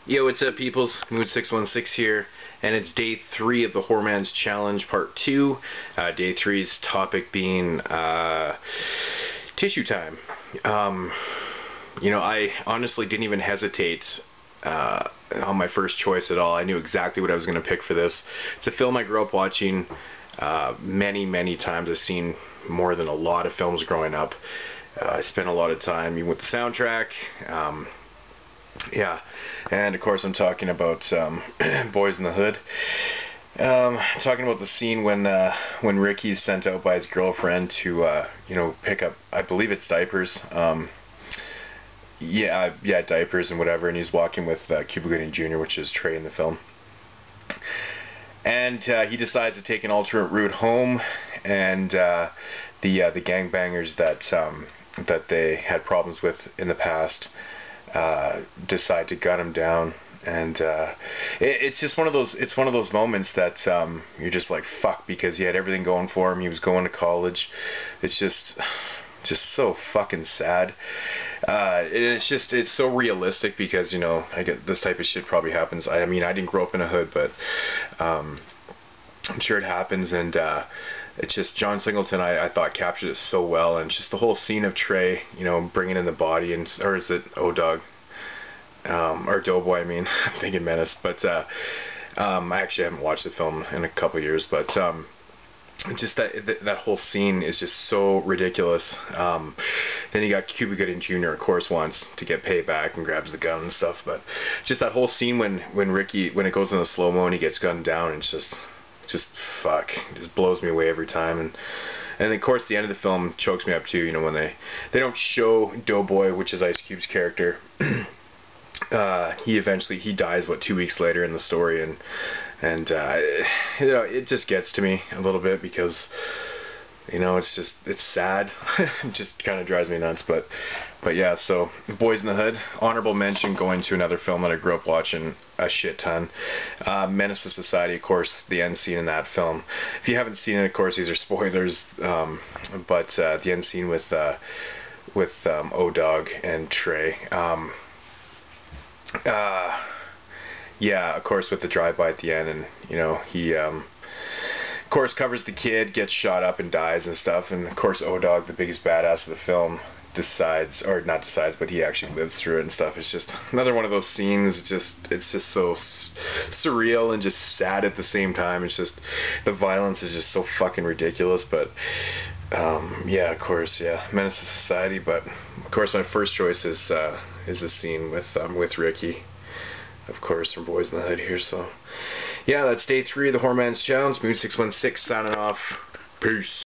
Yo, what's up, peoples? Mood616 here, and it's day 3 of the HORRORman's challenge, part 2. Day 3's topic being tissue time. You know, I honestly didn't even hesitate on my first choice at all. I knew exactly what I was going to pick for this. It's a film I grew up watching many times. I've seen more than a lot of films growing up. I spent a lot of time even with the soundtrack. Yeah, and of course I'm talking about Boys in the Hood. Talking about the scene when Ricky's sent out by his girlfriend to you know, pick up, I believe it's diapers. Yeah, diapers and whatever, and he's walking with Cuba Gooding Jr., which is Trey in the film. And he decides to take an alternate route home, and the gangbangers that they had problems with in the past decide to gun him down. And it's just one of those moments that you're just like, fuck, because he had everything going for him. He was going to college. It's just so fucking sad. It's so realistic because, you know, I get this type of shit probably happens. I mean, I didn't grow up in a hood, but I'm sure it happens. And it's just John Singleton, I thought, captured it so well. And just the whole scene of Trey, you know, bringing in the body, and or is it O-Dog? Or Doughboy, I mean. I'm thinking Menace. But I actually haven't watched the film in a couple years, but just that whole scene is just so ridiculous. Then you got Cuba Gooding Jr., of course, wants to get payback and grabs the gun and stuff. But just that whole scene when it goes in the slow-mo and he gets gunned down, and it's just fuck, it just blows me away every time. And of course the end of the film chokes me up too. You know, when they don't show Doughboy, which is Ice Cube's character. He dies 2 weeks later in the story, and you know, it just gets to me a little bit because, you know, it's sad. It just kind of drives me nuts. But yeah, so Boys in the Hood, honorable mention going to another film that I grew up watching a shit ton. Menace to Society, of course, the end scene in that film. If you haven't seen it, of course, these are spoilers. But the end scene with O-Dog and Trey. Yeah, of course, with the drive-by at the end, and you know, he of course covers the kid, gets shot up and dies and stuff. And of course O-Dog, the biggest badass of the film, but he actually lives through it and stuff. It's just another one of those scenes. It's just so surreal and just sad at the same time. It's just, the violence is just so fucking ridiculous. But yeah, of course, yeah, Menace to Society. But of course my first choice is the scene with Ricky, of course, from Boys in the Hood here. So yeah, that's day 3 of the HORRORman's challenge. Mood616 signing off. Peace.